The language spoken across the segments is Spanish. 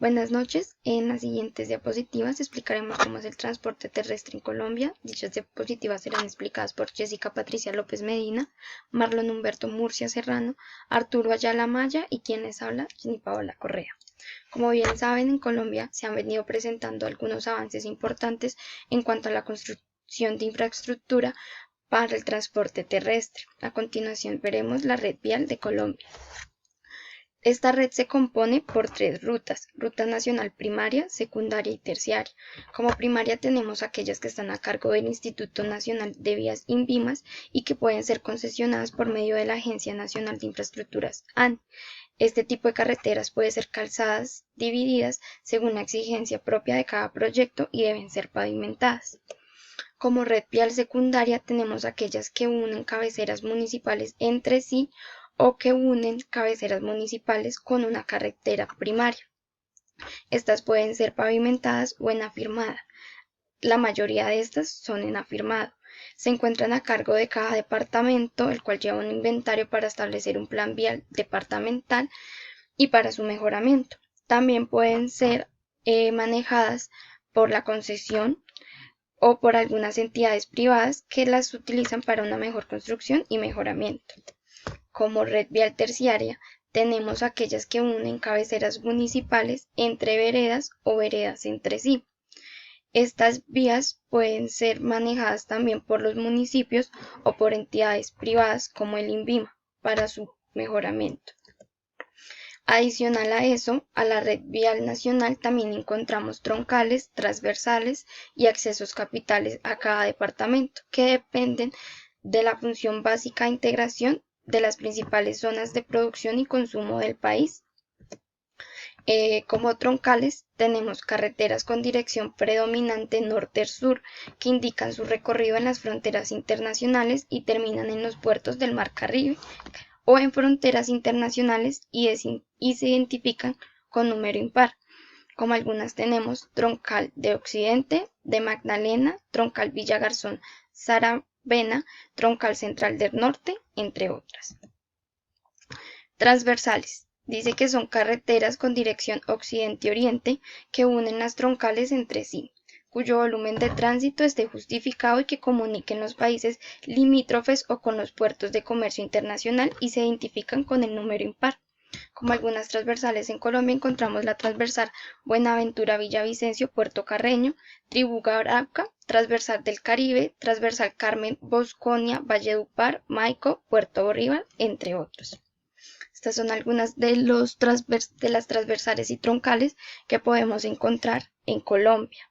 Buenas noches. En las siguientes diapositivas explicaremos cómo es el transporte terrestre en Colombia. Dichas diapositivas serán explicadas por Jessica Patricia López Medina, Marlon Humberto Murcia Serrano, Arturo Ayala Maya y quien les habla, Jenny Paola Correa. Como bien saben, en Colombia se han venido presentando algunos avances importantes en cuanto a la construcción de infraestructura para el transporte terrestre. A continuación veremos la red vial de Colombia. Esta red se compone por tres rutas: ruta nacional primaria, secundaria y terciaria. Como primaria tenemos aquellas que están a cargo del Instituto Nacional de Vías INVIMAS y que pueden ser concesionadas por medio de la Agencia Nacional de Infraestructuras ANI. Este tipo de carreteras puede ser calzadas divididas según la exigencia propia de cada proyecto y deben ser pavimentadas. Como red vial secundaria tenemos aquellas que unen cabeceras municipales entre sí o que unen cabeceras municipales con una carretera primaria. Estas pueden ser pavimentadas o en afirmada. La mayoría de estas son en afirmado. Se encuentran a cargo de cada departamento, el cual lleva un inventario para establecer un plan vial departamental y para su mejoramiento. También pueden ser manejadas por la concesión o por algunas entidades privadas que las utilizan para una mejor construcción y mejoramiento. Como red vial terciaria, tenemos aquellas que unen cabeceras municipales entre veredas o veredas entre sí. Estas vías pueden ser manejadas también por los municipios o por entidades privadas como el INVIMA para su mejoramiento. Adicional a eso, a la red vial nacional también encontramos troncales, transversales y accesos capitales a cada departamento, que dependen de la función básica de integración de las principales zonas de producción y consumo del país. Como troncales tenemos carreteras con dirección predominante norte-sur que indican su recorrido en las fronteras internacionales y terminan en los puertos del Mar Caribe o en fronteras internacionales y se identifican con número impar. Como algunas tenemos troncal de Occidente, de Magdalena, troncal Villa Garzón, Saravena, troncal central del norte, entre otras. Transversales. Dice que son carreteras con dirección occidente-oriente que unen las troncales entre sí, cuyo volumen de tránsito esté justificado y que comuniquen los países limítrofes o con los puertos de comercio internacional y se identifican con el número impar. Como algunas transversales en Colombia encontramos la transversal Buenaventura-Villavicencio, Puerto Carreño, Tribú-Arauca, transversal del Caribe, transversal Carmen-Bosconia, Valledupar, Maico, Puerto Bolívar, entre otros. Estas son algunas de las transversales y troncales que podemos encontrar en Colombia.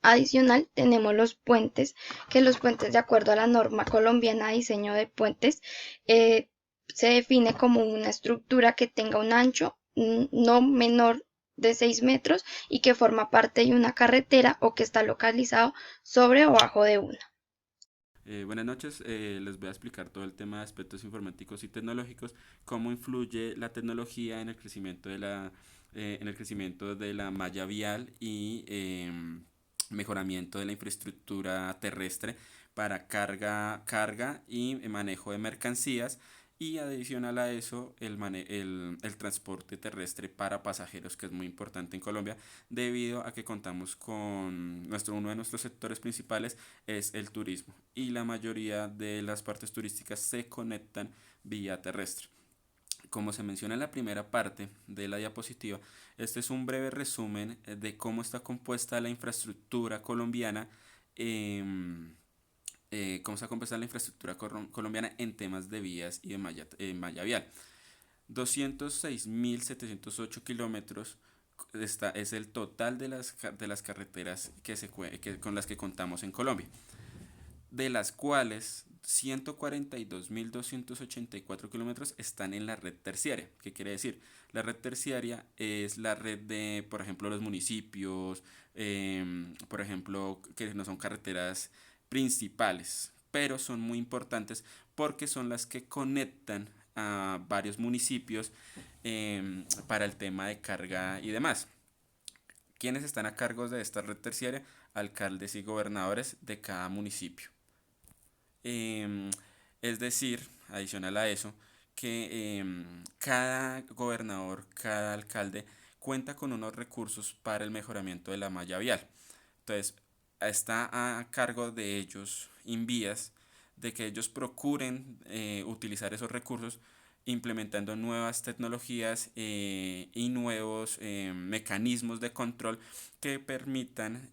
Adicional, tenemos los puentes, que los puentes, de acuerdo a la norma colombiana de diseño de puentes, se define como una estructura que tenga un ancho no menor de 6 metros y que forma parte de una carretera o que está localizado sobre o bajo de una. Buenas noches, les voy a explicar todo el tema de aspectos informáticos y tecnológicos, cómo influye la tecnología en el crecimiento de la malla vial y mejoramiento de la infraestructura terrestre para carga y manejo de mercancías y adicional a eso el transporte terrestre para pasajeros, que es muy importante en Colombia debido a que contamos con uno de nuestros sectores principales es el turismo y la mayoría de las partes turísticas se conectan vía terrestre. Como se menciona en la primera parte de la diapositiva, este es un breve resumen de cómo está compuesta la infraestructura colombiana, em, cómo está compuesta la infraestructura colombiana en temas de vías y de malla vial. 206.708 kilómetros es el total de las carreteras con las que contamos en Colombia, de las cuales 142.284 kilómetros están en la red terciaria. ¿Qué quiere decir? La red terciaria es la red de, por ejemplo, los municipios, por ejemplo, que no son carreteras principales, pero son muy importantes porque son las que conectan a varios municipios para el tema de carga y demás. ¿Quiénes están a cargo de esta red terciaria? Alcaldes y gobernadores de cada municipio. Em, es decir, adicional a eso, que cada gobernador, cada alcalde cuenta con unos recursos para el mejoramiento de la malla vial. Entonces, está a cargo de ellos, Invías, de que ellos procuren utilizar esos recursos implementando nuevas tecnologías y nuevos mecanismos de control que permitan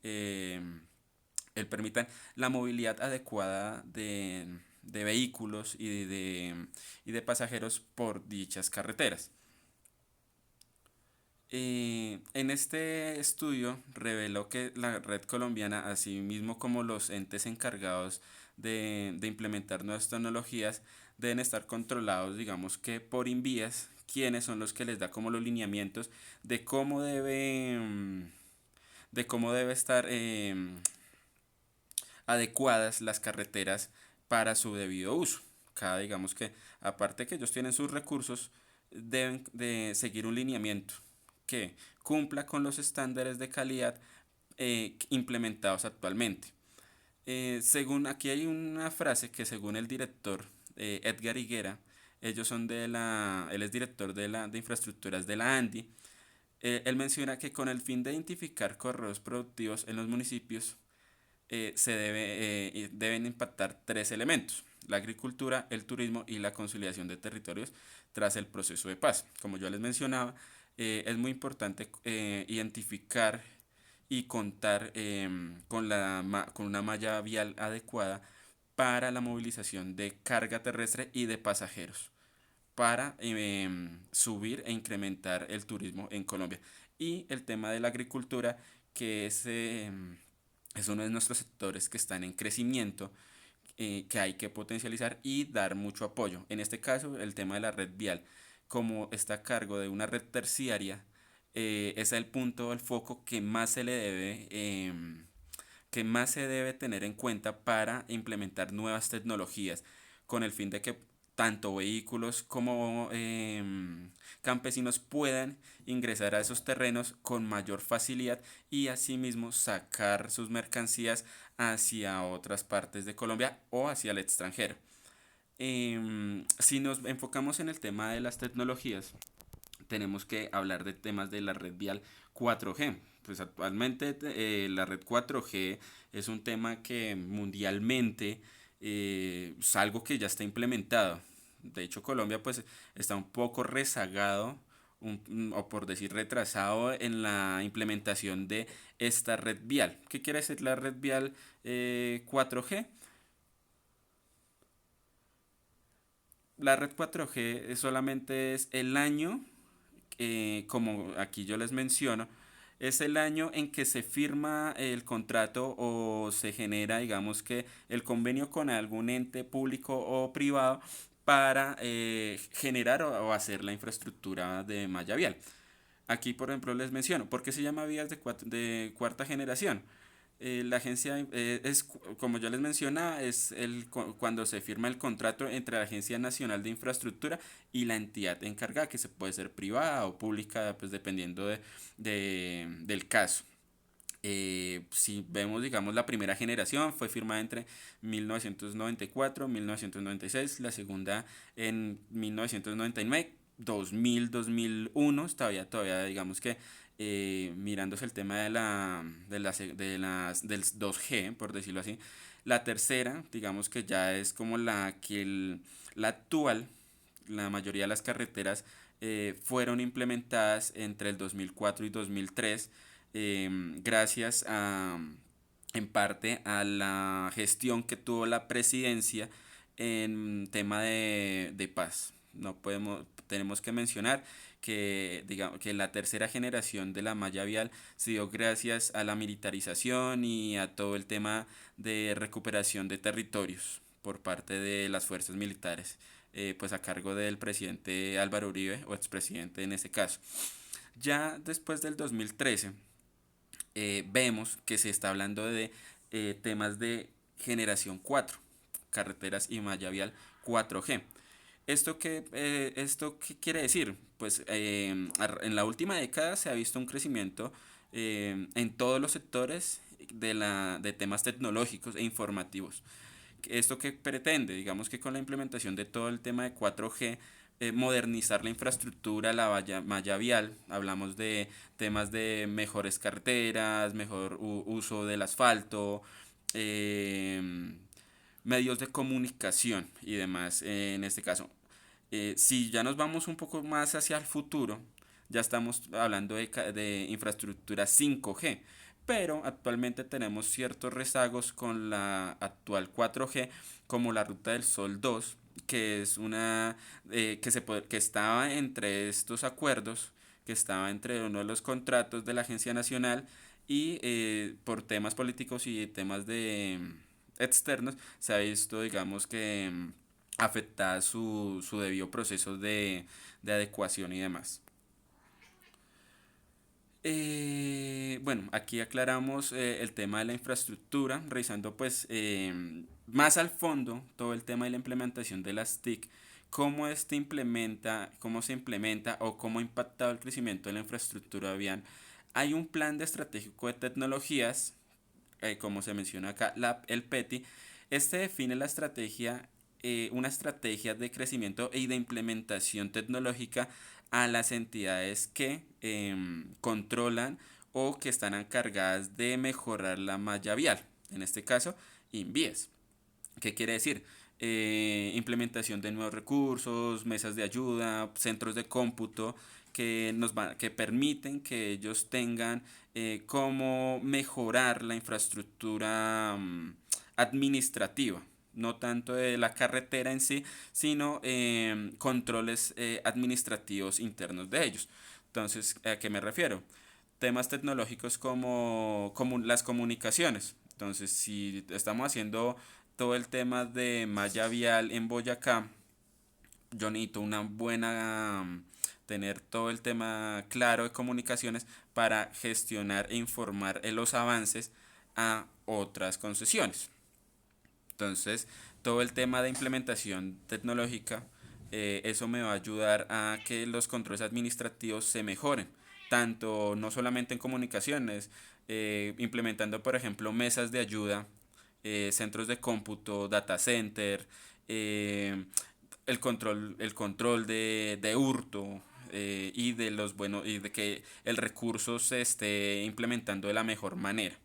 la movilidad adecuada de vehículos y de pasajeros por dichas carreteras. En este estudio reveló que la red colombiana, así mismo como los entes encargados de implementar nuevas tecnologías, deben estar controlados, digamos que por Invías, quienes son los que les da como los lineamientos de cómo debe estar adecuadas las carreteras para su debido uso. Digamos que, aparte que ellos tienen sus recursos, deben de seguir un lineamiento que cumpla con los estándares de calidad implementados actualmente. Según aquí hay una frase que según el director Edgar Higuera, él es director de infraestructuras de la ANDI. Él menciona que con el fin de identificar corredores productivos en los municipios deben impactar tres elementos: la agricultura, el turismo y la conciliación de territorios tras el proceso de paz. Como yo les mencionaba, es muy importante identificar y contar con una malla vial adecuada para la movilización de carga terrestre y de pasajeros, para subir e incrementar el turismo en Colombia. Y el tema de la agricultura, que es uno de nuestros sectores que están en crecimiento, que hay que potencializar y dar mucho apoyo. En este caso, el tema de la red vial, como está a cargo de una red terciaria, es el punto, el foco que más se debe tener en cuenta para implementar nuevas tecnologías, con el fin de que tanto vehículos como campesinos puedan ingresar a esos terrenos con mayor facilidad y asimismo sacar sus mercancías hacia otras partes de Colombia o hacia el extranjero. Si nos enfocamos en el tema de las tecnologías, tenemos que hablar de temas de la red vial 4G. Pues actualmente la red 4G es un tema que mundialmente es algo que ya está implementado. De hecho, Colombia pues está un poco rezagado, o por decir retrasado, en la implementación de esta red vial. ¿Qué quiere decir la red vial 4G? La red 4G solamente es el año, como aquí yo les menciono, es el año en que se firma el contrato o se genera, digamos que el convenio con algún ente público o privado para generar o hacer la infraestructura de malla vial. Aquí, por ejemplo, les menciono, ¿por qué se llama vías de cuarta generación? La agencia como yo les mencionaba, es cuando se firma el contrato entre la Agencia Nacional de Infraestructura y la entidad encargada, que se puede ser privada o pública, pues dependiendo del caso. Si vemos, digamos, la primera generación fue firmada entre 1994 y 1996, la segunda en 1999, 2000, 2001, todavía digamos que mirándose el tema del 2G, por decirlo así. La tercera, digamos que ya es como la actual. La mayoría de las carreteras fueron implementadas entre el 2004 y 2003, gracias en parte a la gestión que tuvo la presidencia en tema de paz. No podemos, tenemos que mencionar que, digamos, que la tercera generación de la malla vial se dio gracias a la militarización y a todo el tema de recuperación de territorios por parte de las fuerzas militares, pues a cargo del presidente Álvaro Uribe, o expresidente en ese caso. Ya después del 2013, vemos que se está hablando de temas de generación 4, carreteras y malla vial 4G. ¿Esto qué quiere decir? Pues en la última década se ha visto un crecimiento en todos los sectores de temas tecnológicos e informativos. ¿Esto qué pretende? Digamos que con la implementación de todo el tema de 4G modernizar la infraestructura, la malla vial. Hablamos de temas de mejores carreteras, mejor uso del asfalto, eh, medios de comunicación y demás en este caso. Si ya nos vamos un poco más hacia el futuro, ya estamos hablando de infraestructura 5G, pero actualmente tenemos ciertos rezagos con la actual 4G, como la Ruta del Sol 2, que es una que estaba entre estos acuerdos, que estaba entre uno de los contratos de la Agencia Nacional y por temas políticos y temas de externos se ha visto, digamos que afectada su debido proceso de adecuación y demás. Bueno, aquí aclaramos el tema de la infraestructura, revisando pues más al fondo todo el tema de la implementación de las TIC, cómo se implementa o cómo ha impactado el crecimiento de la infraestructura vial. Hay un plan de estratégico de tecnologías, como se menciona acá, el PETI. Este define la estrategia, una estrategia de crecimiento y de implementación tecnológica a las entidades que controlan o que están encargadas de mejorar la malla vial. En este caso, INVIES. ¿Qué quiere decir? Implementación de nuevos recursos, mesas de ayuda, centros de cómputo que permiten que ellos tengan cómo mejorar la infraestructura administrativa, no tanto de la carretera en sí, sino controles administrativos internos de ellos. Entonces, ¿a qué me refiero? Temas tecnológicos como las comunicaciones. Entonces, si estamos haciendo todo el tema de malla vial en Boyacá, yo necesito una buena, tener todo el tema claro de comunicaciones para gestionar e informar en los avances a otras concesiones. Entonces, todo el tema de implementación tecnológica, eso me va a ayudar a que los controles administrativos se mejoren, tanto no solamente en comunicaciones, implementando, por ejemplo, mesas de ayuda, centros de cómputo, data center, eh, el control de hurto y de los buenos y de que el recurso se esté implementando de la mejor manera.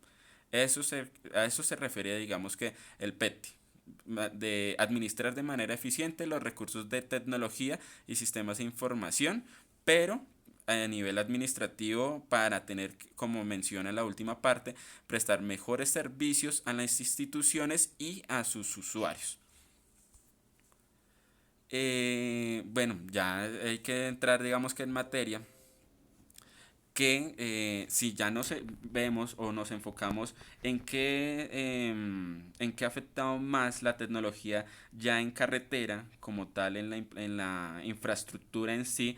A eso se refiere, digamos que el PETI, de administrar de manera eficiente los recursos de tecnología y sistemas de información, pero a nivel administrativo para tener, como menciona la última parte, prestar mejores servicios a las instituciones y a sus usuarios. Bueno, ya hay que entrar, digamos que en materia, que si ya vemos o nos enfocamos en qué ha afectado más la tecnología ya en carretera, como tal en la infraestructura en sí,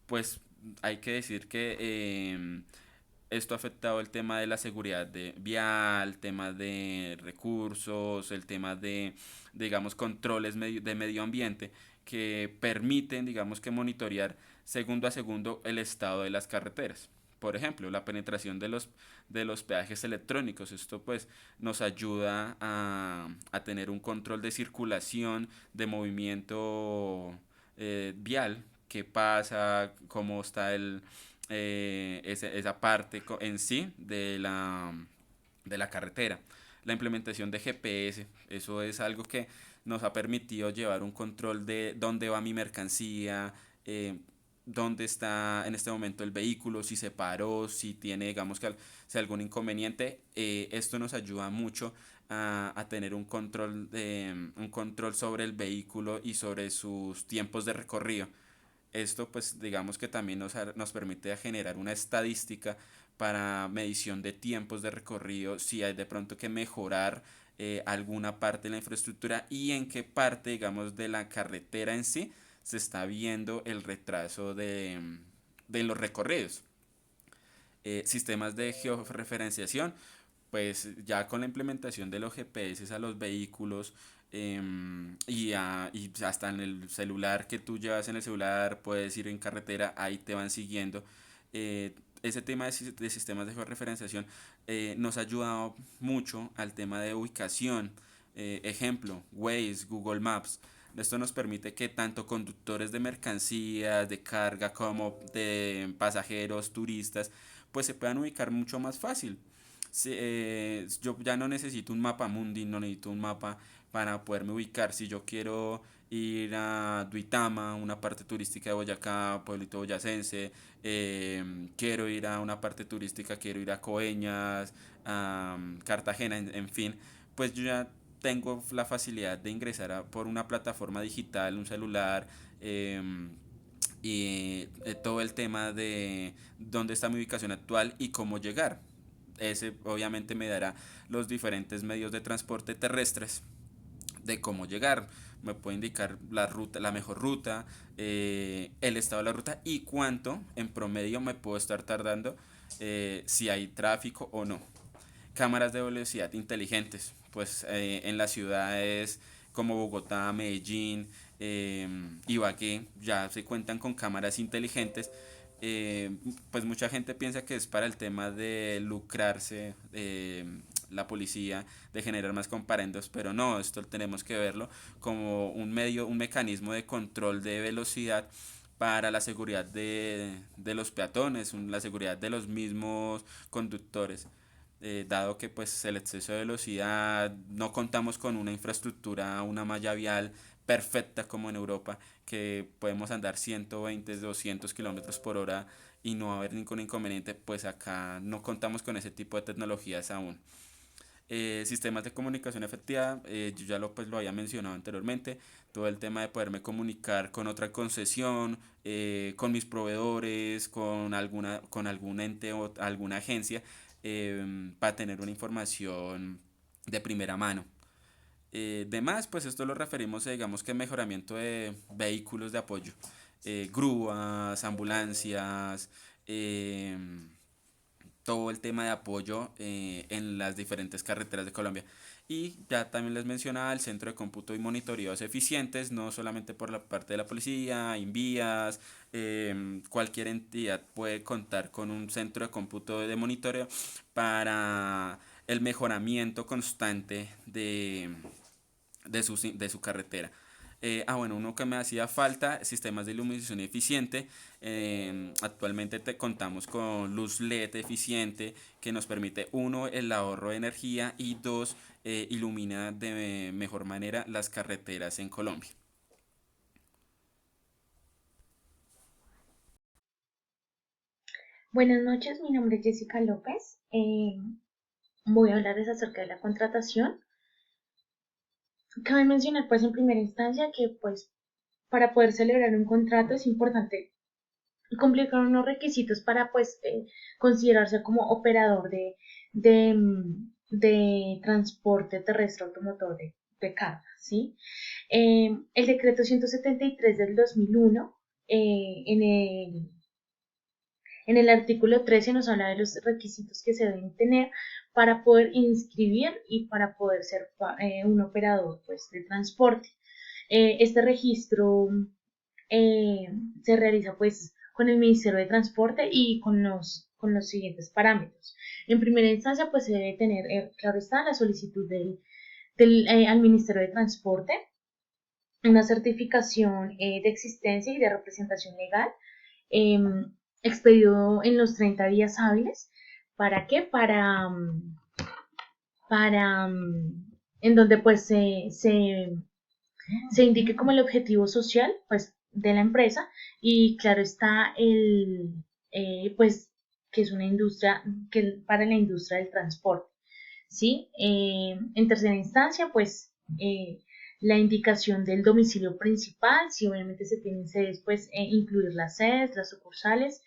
pues hay que decir que esto ha afectado el tema de la seguridad vial, tema de recursos, el tema de, digamos, controles de medio ambiente que permiten, digamos, que monitorear segundo a segundo el estado de las carreteras. Por ejemplo, la penetración de los peajes electrónicos. Esto pues nos ayuda a tener un control de circulación, de movimiento vial, qué pasa, cómo está esa parte en sí de la carretera. La implementación de GPS, eso es algo que nos ha permitido llevar un control de dónde va mi mercancía, eh, dónde está en este momento el vehículo, si se paró, si tiene, digamos que si algún inconveniente. Esto nos ayuda mucho a tener un control sobre el vehículo y sobre sus tiempos de recorrido. Esto pues digamos que también nos permite generar una estadística para medición de tiempos de recorrido, si hay de pronto que mejorar alguna parte de la infraestructura y en qué parte, digamos, de la carretera en sí se está viendo el retraso de los recorridos. Sistemas de georreferenciación, pues ya con la implementación de los GPS a los vehículos y hasta en el celular que tú llevas en el celular, puedes ir en carretera, ahí te van siguiendo. Ese tema de sistemas de georreferenciación nos ha ayudado mucho al tema de ubicación. Ejemplo, Waze, Google Maps. Esto nos permite que tanto conductores de mercancías, de carga, como de pasajeros, turistas, pues se puedan ubicar mucho más fácil. Yo ya no necesito un mapa mundi, no necesito un mapa para poderme ubicar. Si yo quiero ir a Duitama, una parte turística de Boyacá, pueblito boyacense, quiero ir a una parte turística, quiero ir a Coeñas, a Cartagena, en fin, pues yo ya tengo la facilidad de ingresar por una plataforma digital, un celular, y todo el tema de dónde está mi ubicación actual y cómo llegar. Ese obviamente me dará los diferentes medios de transporte terrestres de cómo llegar. Me puede indicar la ruta, la mejor ruta, el estado de la ruta y cuánto en promedio me puedo estar tardando, si hay tráfico o no. Cámaras de velocidad inteligentes, pues en las ciudades como Bogotá, Medellín, Ibagué, ya se cuentan con cámaras inteligentes. Pues mucha gente piensa que es para el tema de lucrarse, la policía, de generar más comparendos, pero no, esto tenemos que verlo como un medio, un mecanismo de control de velocidad para la seguridad de los peatones, la seguridad de los mismos conductores, dado que pues el exceso de velocidad, no contamos con una infraestructura, una malla vial perfecta como en Europa, que podemos andar 120, 200 kilómetros por hora y no haber ningún inconveniente, pues acá no contamos con ese tipo de tecnologías aún. Sistemas de comunicación efectiva, yo ya pues, lo había mencionado anteriormente, todo el tema de poderme comunicar con otra concesión, con mis proveedores, con algún ente o alguna agencia, para tener una información de primera mano. Demás, pues esto lo referimos a, digamos que mejoramiento de vehículos de apoyo, grúas, ambulancias, eh, todo el tema de apoyo, en las diferentes carreteras de Colombia. Y ya también les mencionaba el centro de cómputo y monitoreos eficientes, no solamente por la parte de la policía, Invías, cualquier entidad puede contar con un centro de cómputo de monitoreo para el mejoramiento constante de su carretera. Bueno, uno que me hacía falta, sistemas de iluminación eficiente. Actualmente contamos con luz LED eficiente que nos permite, uno, el ahorro de energía y dos, ilumina de mejor manera las carreteras en Colombia. Buenas noches, mi nombre es Jessica López. Voy a hablarles acerca de la contratación. Cabe mencionar, pues, en primera instancia que, pues, para poder celebrar un contrato es importante cumplir con unos requisitos para, pues, considerarse como operador de transporte terrestre automotor de carga, ¿sí? El decreto 173 del 2001, en el artículo 13 nos habla de los requisitos que se deben tener para poder inscribir y para poder ser un operador, pues, de transporte. Este registro eh, se realiza, pues, con el Ministerio de Transporte y con los siguientes parámetros. En primera instancia, pues se debe tener, claro está, la solicitud al Ministerio de Transporte, una certificación de existencia y de representación legal, eh, expedido en los 30 días hábiles. ¿Para qué? Para en donde, pues, se indique como el objetivo social, pues, de la empresa, y claro está pues, que es una industria, que para la industria del transporte, ¿sí? En tercera instancia, pues, la indicación del domicilio principal, si obviamente se tienen sedes, pues, incluir las sedes, las sucursales,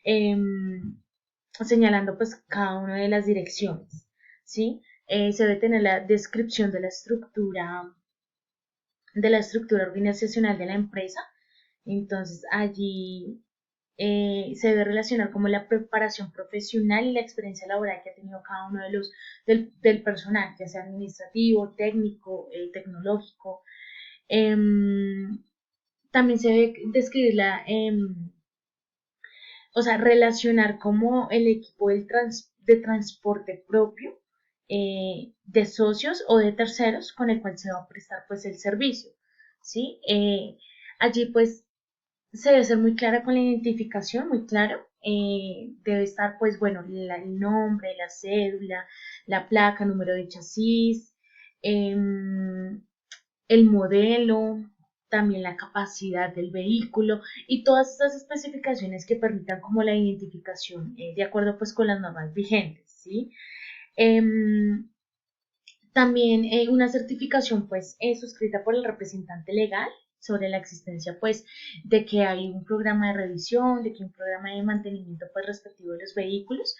eh, señalando, pues, cada una de las direcciones, ¿sí? Se debe tener la descripción de la estructura organizacional de la empresa. Entonces allí se debe relacionar como la preparación profesional y la experiencia laboral que ha tenido cada uno del personal, ya sea administrativo, técnico, tecnológico. También se debe describir o sea, relacionar como el equipo de transporte propio, de socios o de terceros con el cual se va a prestar, pues, el servicio, ¿sí? Allí pues se debe ser muy clara con la identificación, muy claro. Debe estar, pues bueno, el nombre, la cédula, la placa, número de chasis, em, el modelo, también la capacidad del vehículo y todas estas especificaciones que permitan como la identificación de acuerdo pues con las normas vigentes, ¿sí? Em, También una certificación pues suscrita por el representante legal sobre la existencia pues de que hay un programa de revisión, de que hay un programa de mantenimiento pues respectivo de los vehículos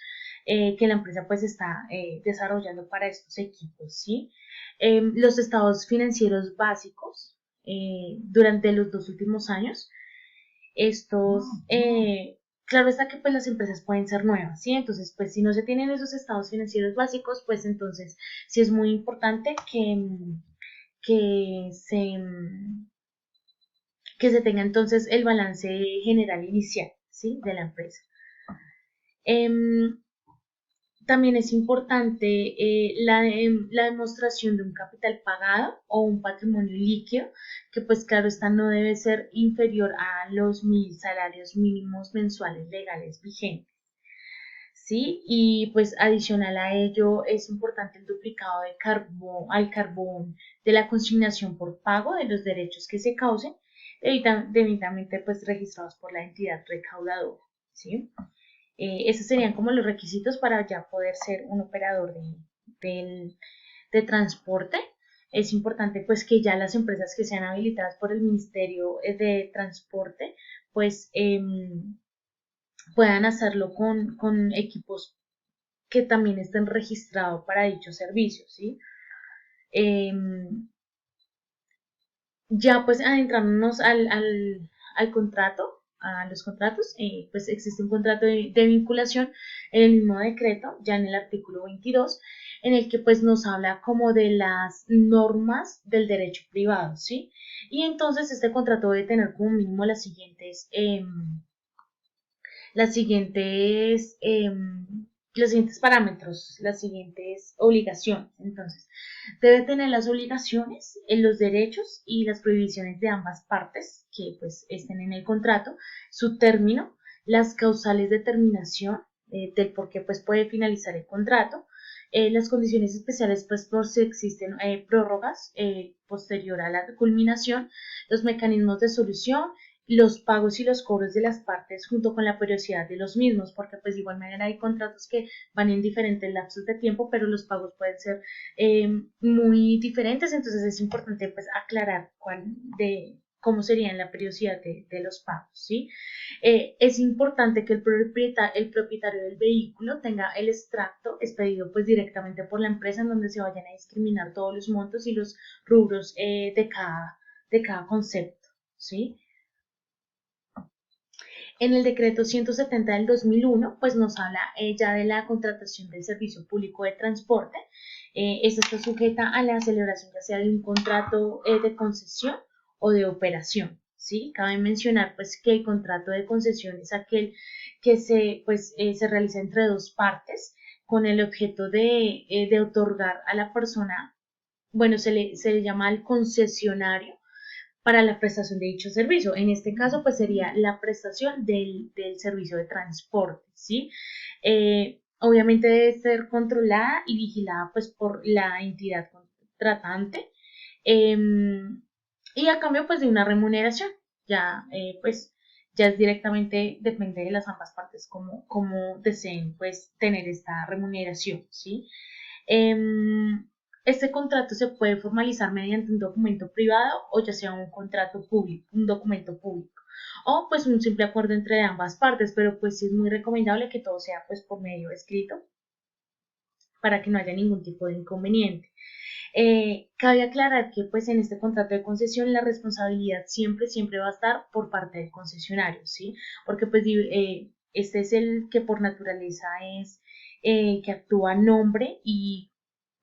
que la empresa pues está desarrollando para estos equipos, ¿sí? Los estados financieros básicos durante los 2 últimos años estos, claro está que pues las empresas pueden ser nuevas, ¿sí? Entonces, pues si no se tienen esos estados financieros básicos, pues entonces sí es muy importante que se, que se tenga entonces el balance general inicial, ¿sí? De la empresa. Em, También es importante la demostración de un capital pagado o un patrimonio líquido, que pues claro está no debe ser inferior a los 1.000 salarios mínimos mensuales legales vigentes. ¿Sí? Y pues adicional a ello es importante el duplicado de al carbón de la consignación por pago de los derechos que se causen, debidamente pues registrados por la entidad recaudadora, ¿sí? Esos serían como los requisitos para ya poder ser un operador de transporte. Es importante pues que ya las empresas que sean habilitadas por el Ministerio de Transporte pues puedan hacerlo con equipos que también estén registrados para dichos servicios, ¿sí? Ya pues adentrándonos al contrato, a los contratos, pues existe un contrato de vinculación en el mismo decreto, ya en el artículo 22, en el que pues nos habla como de las normas del derecho privado, ¿sí? Y entonces este contrato debe tener como mínimo las siguientes, los siguientes parámetros, las siguientes obligaciones. Entonces, debe tener las obligaciones, los derechos y las prohibiciones de ambas partes que pues estén en el contrato, su término, las causales de terminación del por qué pues puede finalizar el contrato, las condiciones especiales pues por si existen prórrogas posterior a la culminación, los mecanismos de solución, los pagos y los cobros de las partes junto con la periodicidad de los mismos, porque pues de igual manera hay contratos que van en diferentes lapsos de tiempo, pero los pagos pueden ser muy diferentes, entonces es importante pues aclarar cómo sería la periodicidad de los pagos, ¿sí? Es importante que el propietario del vehículo tenga el extracto expedido pues directamente por la empresa en donde se vayan a discriminar todos los montos y los rubros de cada concepto, ¿sí? En el decreto 170 del 2001, pues nos habla ya de la contratación del servicio público de transporte. Esta está sujeta a la celebración ya sea de un contrato de concesión o de operación, ¿sí? Cabe mencionar pues que el contrato de concesión es aquel que se realiza entre dos partes con el objeto de otorgar a la persona, bueno, se le llama al concesionario para la prestación de dicho servicio. En este caso, pues sería la prestación del servicio de transporte, ¿sí? Obviamente debe ser controlada y vigilada pues por la entidad contratante y a cambio pues de una remuneración. Ya pues ya es directamente depende de las ambas partes como deseen pues tener esta remuneración, ¿sí? Este contrato se puede formalizar mediante un documento privado o ya sea un contrato público, un documento público, o pues un simple acuerdo entre ambas partes, pero pues sí es muy recomendable que todo sea pues por medio escrito para que no haya ningún tipo de inconveniente. Cabe aclarar que pues en este contrato de concesión la responsabilidad siempre va a estar por parte del concesionario, ¿sí? Porque pues este es el que por naturaleza es que actúa a nombre y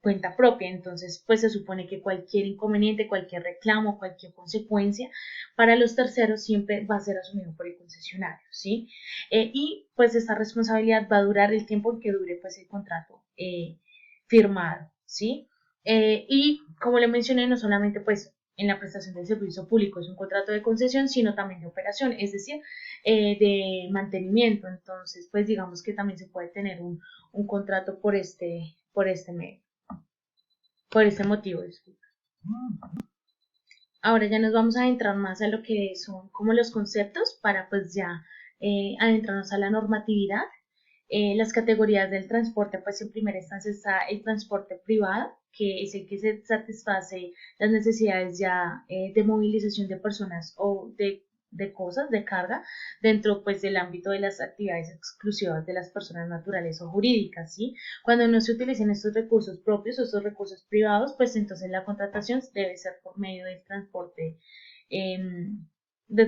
cuenta propia, entonces pues se supone que cualquier inconveniente, cualquier reclamo, cualquier consecuencia para los terceros siempre va a ser asumido por el concesionario, ¿sí? Y pues esta responsabilidad va a durar el tiempo en que dure pues el contrato firmado, ¿sí? Y como le mencioné, no solamente pues en la prestación del servicio público es un contrato de concesión, sino también de operación, es decir, de mantenimiento. Entonces, pues digamos que también se puede tener un contrato por este motivo. Disculpa. Ahora ya nos vamos a adentrar más a lo que son como los conceptos para pues ya adentrarnos a la normatividad. Las categorías del transporte, pues en primera instancia está el transporte privado, que es el que se satisface las necesidades ya de movilización de personas o de cosas, de carga, dentro pues del ámbito de las actividades exclusivas de las personas naturales o jurídicas, ¿sí? Cuando no se utilicen estos recursos propios o estos recursos privados, pues entonces la contratación debe ser por medio del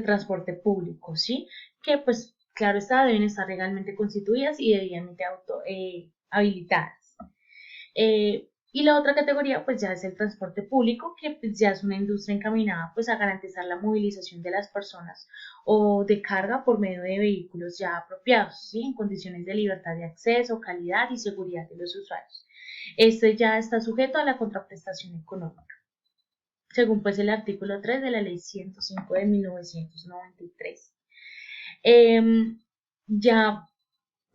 transporte público, ¿sí? Que pues claro está, deben estar legalmente constituidas y debidamente habilitadas. Y la otra categoría pues ya es el transporte público, que pues, ya es una industria encaminada pues a garantizar la movilización de las personas o de carga por medio de vehículos ya apropiados, ¿sí? En condiciones de libertad de acceso, calidad y seguridad de los usuarios. Este ya está sujeto a la contraprestación económica, según pues el artículo 3 de la ley 105 de 1993. Ya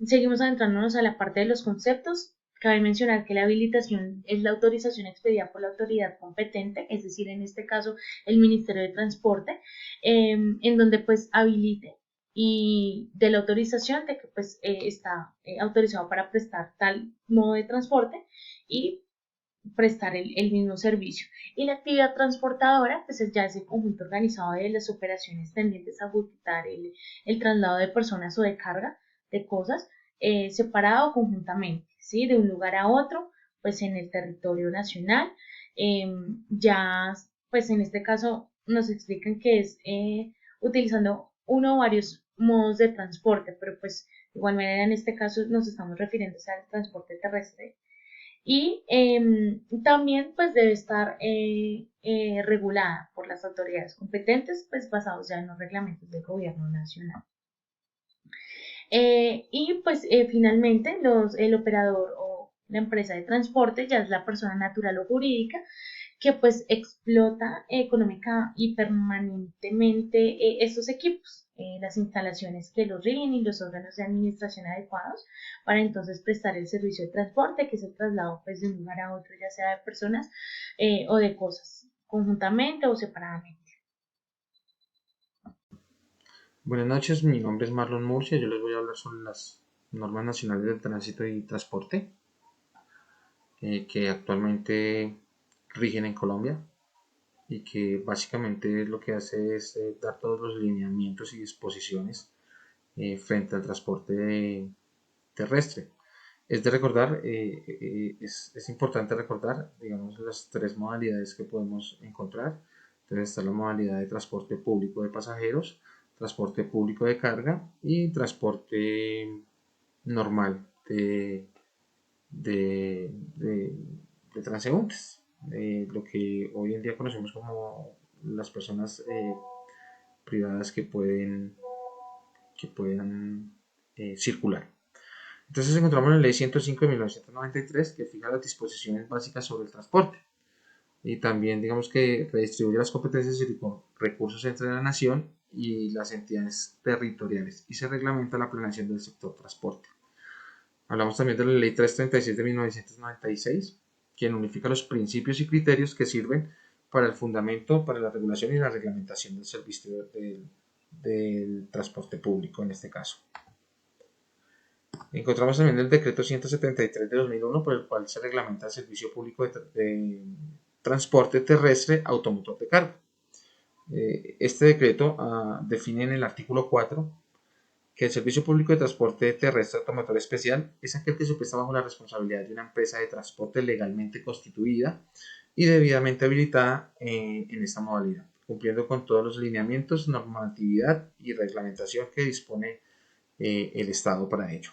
seguimos adentrándonos a la parte de los conceptos. Cabe mencionar que la habilitación es la autorización expedida por la autoridad competente, es decir, en este caso el Ministerio de Transporte, en donde pues habilite y de la autorización de que pues está autorizado para prestar tal modo de transporte y prestar el mismo servicio. Y la actividad transportadora, pues ya es el conjunto organizado de las operaciones tendientes a ejecutar el traslado de personas o de carga de cosas separado o conjuntamente, ¿sí? De un lugar a otro, pues en el territorio nacional. Ya, pues en este caso nos explican que es utilizando uno o varios modos de transporte, pero pues de igual manera en este caso nos estamos refiriendo al transporte terrestre y también pues debe estar regulada por las autoridades competentes, pues basados ya en los reglamentos del gobierno nacional. Y pues finalmente el operador o la empresa de transporte ya es la persona natural o jurídica que pues explota económica y permanentemente estos equipos, las instalaciones que los rigen y los órganos de administración adecuados para entonces prestar el servicio de transporte, que es el traslado pues de un lugar a otro, ya sea de personas o de cosas, conjuntamente o separadamente. Buenas noches, mi nombre es Marlon Murcia. Yo les voy a hablar sobre las normas nacionales del tránsito y transporte que actualmente rigen en Colombia y que básicamente lo que hace es dar todos los lineamientos y disposiciones frente al transporte terrestre. Es de recordar, es importante recordar, digamos, las tres modalidades que podemos encontrar. Entonces está la modalidad de transporte público de pasajeros, transporte público de carga y transporte normal de transeúntes, lo que hoy en día conocemos como las personas privadas que puedan circular. Entonces encontramos la ley 105 de 1993 que fija las disposiciones básicas sobre el transporte y también digamos que redistribuye las competencias y recursos entre la nación y las entidades territoriales y se reglamenta la planeación del sector transporte. Hablamos también de la ley 336 de 1996 quien unifica los principios y criterios que sirven para el fundamento, para la regulación y la reglamentación del servicio del transporte público en este caso. Encontramos también el decreto 173 de 2001 por el cual se reglamenta el servicio público de transporte terrestre automotor de carga. Este decreto define en el artículo 4 que el servicio público de transporte terrestre automotor especial es aquel que se presta bajo la responsabilidad de una empresa de transporte legalmente constituida y debidamente habilitada en esta modalidad, cumpliendo con todos los lineamientos, normatividad y reglamentación que dispone el Estado para ello.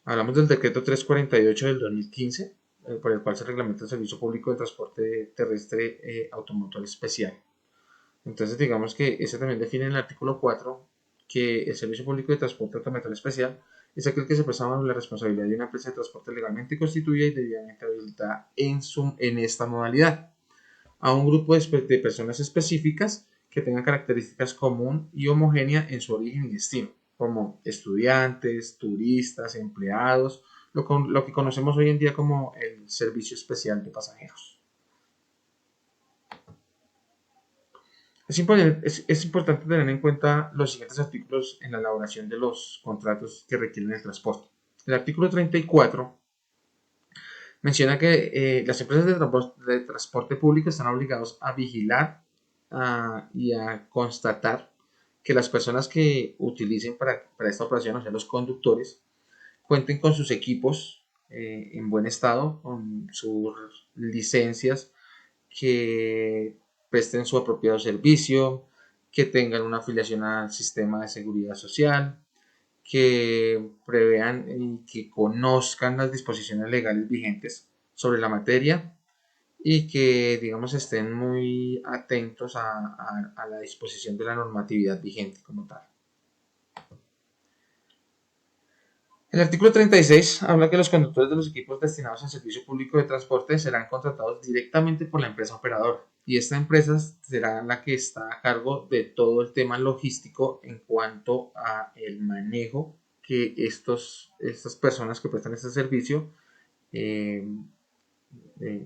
Hablamos del decreto 348 del 2015, por el cual se reglamenta el servicio público de transporte terrestre automotor especial. Entonces digamos que ese también define en el artículo 4 que el servicio público de transporte automotor especial es aquel que se presta bajo la responsabilidad de una empresa de transporte legalmente constituida y debidamente habilitada en esta modalidad a un grupo de personas específicas que tengan características común y homogénea en su origen y destino, como estudiantes, turistas, empleados, lo que conocemos hoy en día como el servicio especial de pasajeros. Es importante tener en cuenta los siguientes artículos en la elaboración de los contratos que requieren el transporte. El artículo 34 menciona que las empresas de transporte público están obligados a vigilar y a constatar que las personas que utilicen para esta operación, o sea, los conductores, cuenten con sus equipos en buen estado, con sus licencias, que presten su apropiado servicio, que tengan una afiliación al sistema de seguridad social, que prevean y que conozcan las disposiciones legales vigentes sobre la materia y que, digamos, estén muy atentos a la disposición de la normatividad vigente como tal. El artículo 36 habla que los conductores de los equipos destinados al servicio público de transporte serán contratados directamente por la empresa operadora y esta empresa será la que está a cargo de todo el tema logístico en cuanto a el manejo que estas personas que prestan este servicio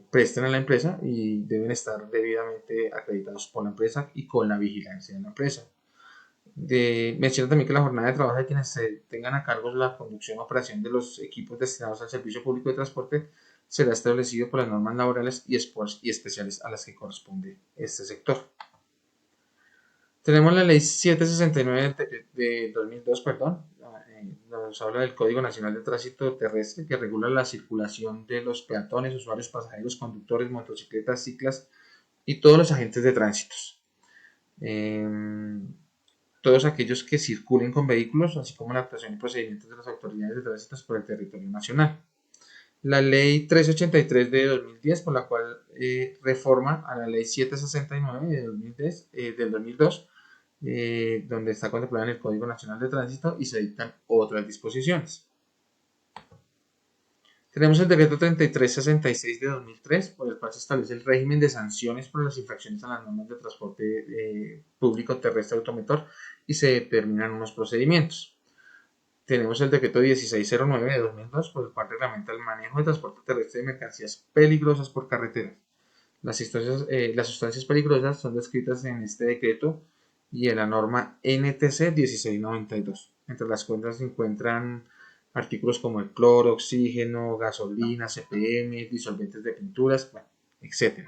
presten a la empresa y deben estar debidamente acreditados por la empresa y con la vigilancia de la empresa. Menciona también que la jornada de trabajo de quienes se tengan a cargo la conducción y operación de los equipos destinados al servicio público de transporte será establecido por las normas laborales y especiales a las que corresponde este sector. Tenemos la ley 769 de 2002, nos habla del Código Nacional de Tránsito Terrestre que regula la circulación de los peatones, usuarios, pasajeros, conductores, motocicletas, ciclas y todos los agentes de tránsito. Todos aquellos que circulen con vehículos, así como la actuación y procedimientos de las autoridades de tránsito por el territorio nacional. La ley 383 de 2010, por la cual reforma a la ley 769 del 2002, donde está contemplada en el Código Nacional de Tránsito y se dictan otras disposiciones. Tenemos el decreto 3366 de 2003, por el cual se establece el régimen de sanciones por las infracciones a las normas de transporte público terrestre automotor y se determinan unos procedimientos. Tenemos el decreto 1609 de 2002, por el cual reglamenta el manejo de transporte terrestre de mercancías peligrosas por carretera. Las sustancias peligrosas son descritas en este decreto y en la norma NTC 1692. Entre las cuales se encuentran artículos como el cloro, oxígeno, gasolina, CPM, disolventes de pinturas, etc.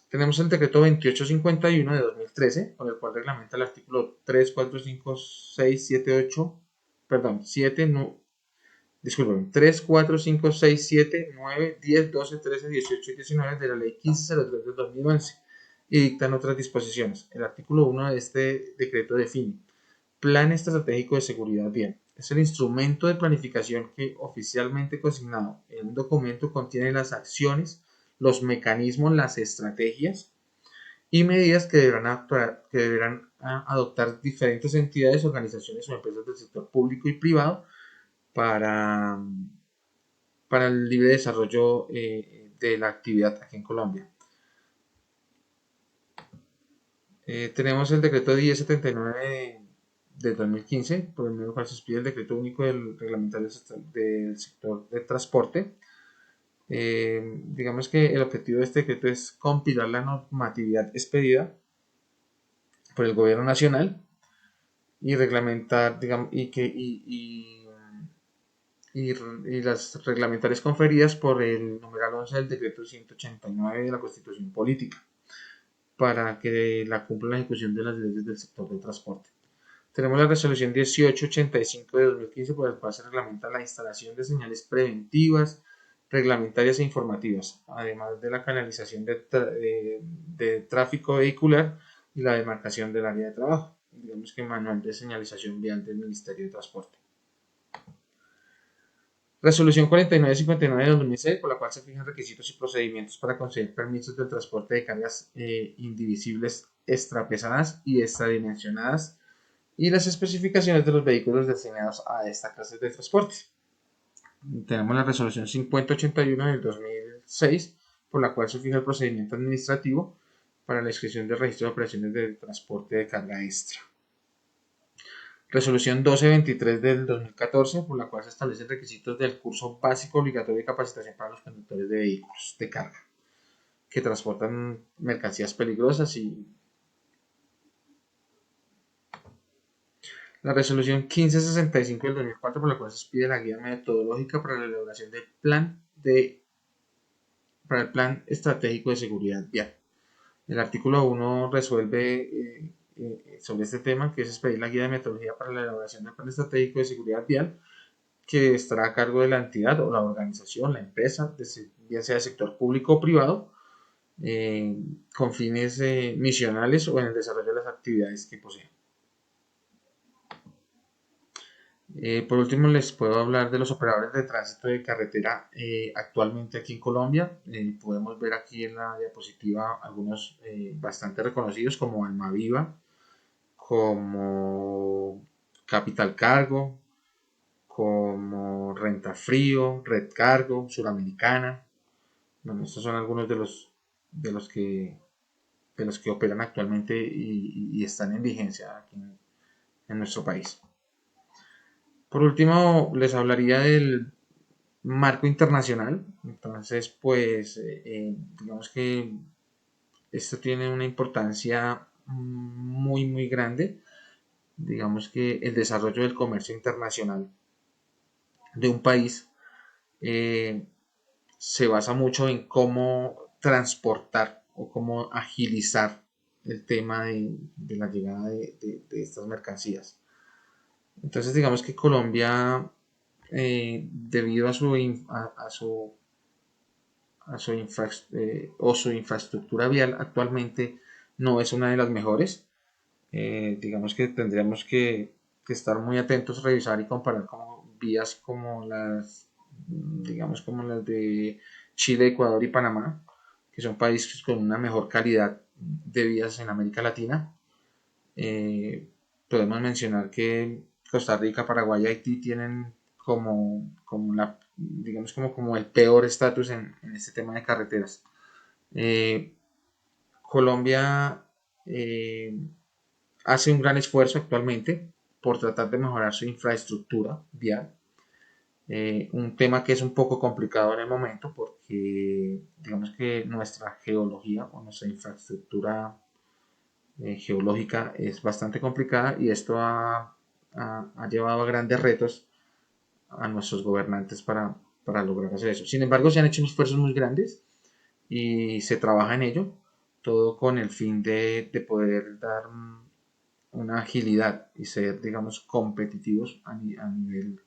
Tenemos el decreto 2851 de 2013, con el cual reglamenta el artículo 3, 4, 5, 6, 7, 8, perdón, 7, no, disculpen, 3, 4, 5, 6, 7, 9, 10, 12, 13, 18 y 19 de la ley 1503 de 2011 y dictan otras disposiciones. El artículo 1 de este decreto define Plan Estratégico de Seguridad Vial. Es el instrumento de planificación que oficialmente consignado en un documento contiene las acciones, los mecanismos, las estrategias y medidas que deberán adoptar diferentes entidades, organizaciones o empresas del sector público y privado para el libre desarrollo de la actividad aquí en Colombia. Tenemos el decreto 1079 de 2015, por el medio del cual se expide el decreto único del reglamentario del sector de transporte. Digamos que el objetivo de este decreto es compilar la normatividad expedida por el gobierno nacional y reglamentar, digamos, y las reglamentarias conferidas por el numeral 11 del decreto 189 de la Constitución Política para que la cumpla la ejecución de las leyes del sector del transporte. Tenemos la resolución 1885 de 2015 por la cual se reglamenta la instalación de señales preventivas, reglamentarias e informativas, además de la canalización de tráfico vehicular y la demarcación del área de trabajo, digamos que manual de señalización vial del Ministerio de Transporte. Resolución 4959 de 2006, por la cual se fijan requisitos y procedimientos para conceder permisos del transporte de cargas indivisibles extrapesadas y extradimensionadas y las especificaciones de los vehículos destinados a esta clase de transporte. Tenemos la resolución 5081 del 2006, por la cual se fija el procedimiento administrativo para la inscripción del registro de operaciones de transporte de carga extra. Resolución 1223 del 2014, por la cual se establecen requisitos del curso básico obligatorio de capacitación para los conductores de vehículos de carga que transportan mercancías peligrosas y la resolución 1565 del 2004, por la cual se expide la guía metodológica para la elaboración del para el plan estratégico de seguridad vial. El artículo 1 resuelve sobre este tema, que es expedir la guía de metodología para la elaboración del plan estratégico de seguridad vial, que estará a cargo de la entidad o la organización, la empresa, ya sea del sector público o privado, con fines misionales o en el desarrollo de las actividades que poseen. Por último, les puedo hablar de los operadores de tránsito de carretera actualmente aquí en Colombia. Podemos ver aquí en la diapositiva algunos bastante reconocidos como Almaviva, como Capital Cargo, como Rentafrío, Red Cargo, Suramericana. Bueno, estos son algunos de los que operan actualmente y están en vigencia aquí en nuestro país. Por último, les hablaría del marco internacional. Entonces, pues, digamos que esto tiene una importancia muy grande. Digamos que el desarrollo del comercio internacional de un país se basa mucho en cómo transportar o cómo agilizar el tema de la llegada de estas mercancías. Entonces, digamos que Colombia, debido a su infraestructura vial, actualmente no es una de las mejores. Digamos que tendríamos que estar muy atentos, revisar y comparar como vías como digamos como las de Chile, Ecuador y Panamá, que son países con una mejor calidad de vías en América Latina. Podemos mencionar que Costa Rica, Paraguay y Haití tienen digamos como el peor estatus en este tema de carreteras. Colombia hace un gran esfuerzo actualmente por tratar de mejorar su infraestructura vial. Un tema que es un poco complicado en el momento porque digamos que nuestra geología o nuestra infraestructura geológica es bastante complicada y esto ha llevado a grandes retos a nuestros gobernantes para lograr hacer eso. Sin embargo, se han hecho esfuerzos muy grandes y se trabaja en ello, todo con el fin de poder dar una agilidad y ser, digamos, competitivos a nivel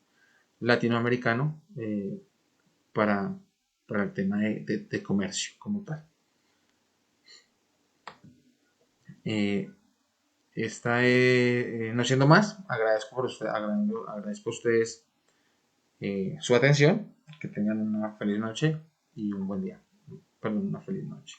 latinoamericano para el tema de comercio como tal. No siendo más, agradezco a ustedes su atención, que tengan una feliz noche y un buen día. Perdón, una feliz noche.